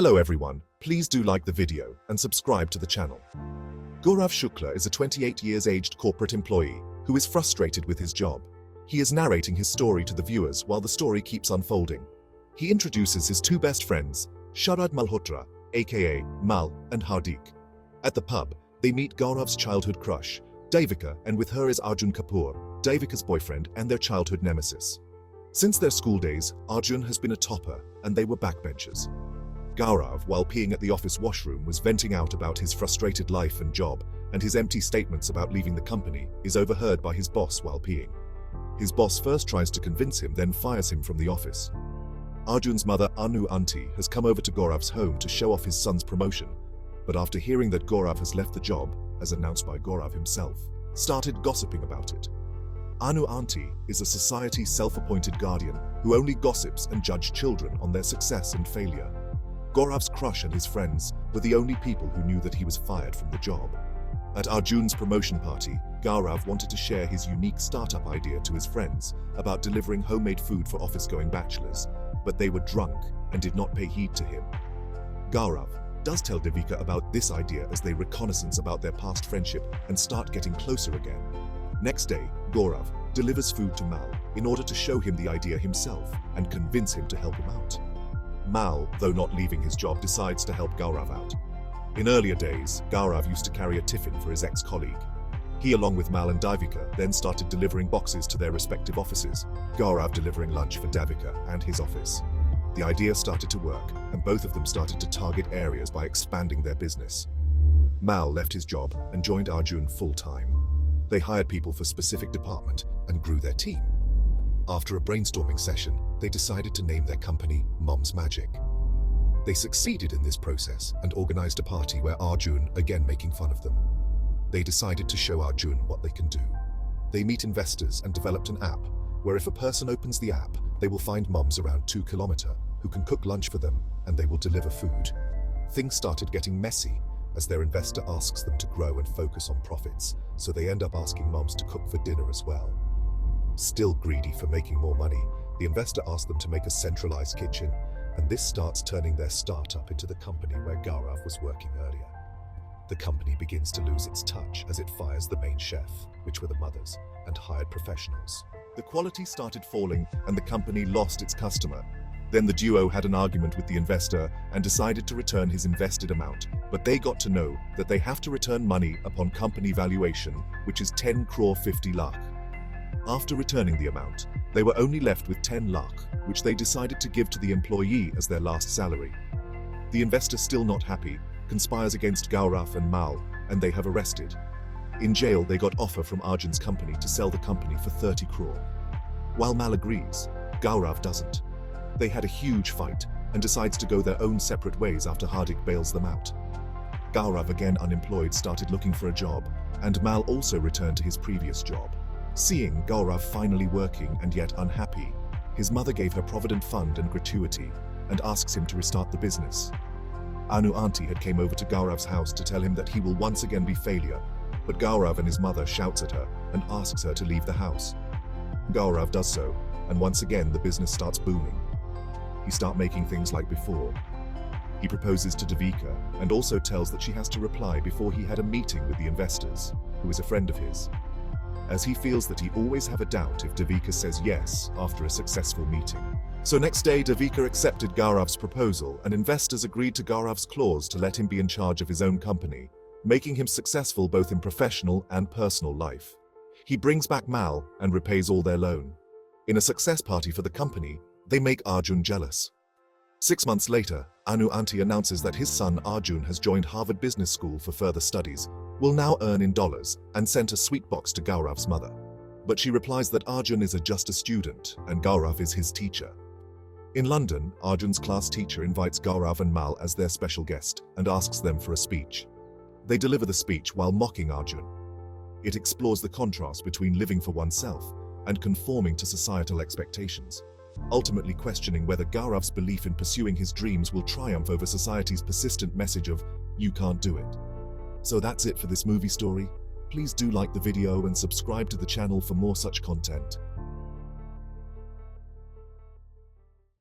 Hello everyone, please do like the video and subscribe to the channel. Gaurav Shukla is a 28 years aged corporate employee who is frustrated with his job. He is narrating his story to the viewers while the story keeps unfolding. He introduces his two best friends, Sharad Malhotra, aka Mal, and Hardik. At the pub, they meet Gaurav's childhood crush, Devika, and with her is Arjun Kapoor, Devika's boyfriend and their childhood nemesis. Since their school days, Arjun has been a topper and they were backbenchers. Gaurav, while peeing at the office washroom, was venting out about his frustrated life and job, and his empty statements about leaving the company is overheard by his boss while peeing. His boss first tries to convince him, then fires him from the office. Arjun's mother, Anu Auntie, has come over to Gaurav's home to show off his son's promotion, but after hearing that Gaurav has left the job, as announced by Gaurav himself, started gossiping about it. Anu Auntie is a society self-appointed guardian who only gossips and judges children on their success and failure. Gaurav's crush and his friends were the only people who knew that he was fired from the job. At Arjun's promotion party, Gaurav wanted to share his unique startup idea to his friends about delivering homemade food for office-going bachelors, but they were drunk and did not pay heed to him. Gaurav does tell Devika about this idea as they reconnaissance about their past friendship and start getting closer again. Next day, Gaurav delivers food to Mal in order to show him the idea himself and convince him to help him out. Mal, though not leaving his job, decides to help Gaurav out. In earlier days, Gaurav used to carry a tiffin for his ex-colleague. He, along with Mal and Devika, then started delivering boxes to their respective offices, Gaurav delivering lunch for Devika and his office. The idea started to work, and both of them started to target areas by expanding their business. Mal left his job and joined Arjun full-time. They hired people for specific department and grew their team. After a brainstorming session, they decided to name their company Mom's Magic. They succeeded in this process and organized a party where Arjun, again making fun of them. They decided to show Arjun what they can do. They meet investors and developed an app where if a person opens the app, they will find moms around 2 kilometers who can cook lunch for them and they will deliver food. Things started getting messy as their investor asks them to grow and focus on profits, so they end up asking moms to cook for dinner as well. Still greedy for making more money, the investor asks them to make a centralized kitchen, and this starts turning their startup into the company where Gaurav was working earlier. The company begins to lose its touch as it fires the main chef, which were the mothers, and hired professionals. The quality started falling and the company lost its customer. Then the duo had an argument with the investor and decided to return his invested amount, but they got to know that they have to return money upon company valuation, which is 10 crore 50 lakh. After returning the amount, they were only left with 10 lakh, which they decided to give to the employee as their last salary. The investor, still not happy, conspires against Gaurav and Mal, and they have arrested. In jail, they got offer from Arjun's company to sell the company for 30 crore. While Mal agrees, Gaurav doesn't. They had a huge fight and decides to go their own separate ways after Hardik bails them out. Gaurav, again unemployed, started looking for a job, and Mal also returned to his previous job. Seeing Gaurav finally working and yet unhappy, his mother gave her provident fund and gratuity and asks him to restart the business. Anu Auntie had came over to Gaurav's house to tell him that he will once again be failure, but Gaurav and his mother shouts at her and asks her to leave the house. Gaurav does so, and once again the business starts booming. He starts making things like before. He proposes to Devika and also tells that she has to reply before he had a meeting with the investors, who is a friend of his, as he feels that he always have a doubt if Devika says yes after a successful meeting. So next day, Devika accepted Gaurav's proposal and investors agreed to Gaurav's clause to let him be in charge of his own company, making him successful both in professional and personal life. He brings back Mal and repays all their loan. In a success party for the company, they make Arjun jealous. 6 months later, Anu Auntie announces that his son Arjun has joined Harvard Business School for further studies, will now earn in dollars, and sent a sweet box to Gaurav's mother. But she replies that Arjun is just a student and Gaurav is his teacher. In London, Arjun's class teacher invites Gaurav and Mal as their special guest and asks them for a speech. They deliver the speech while mocking Arjun. It explores the contrast between living for oneself and conforming to societal expectations, ultimately questioning whether Gaurav's belief in pursuing his dreams will triumph over society's persistent message of, "You can't do it." So that's it for this movie story. Please do like the video and subscribe to the channel for more such content.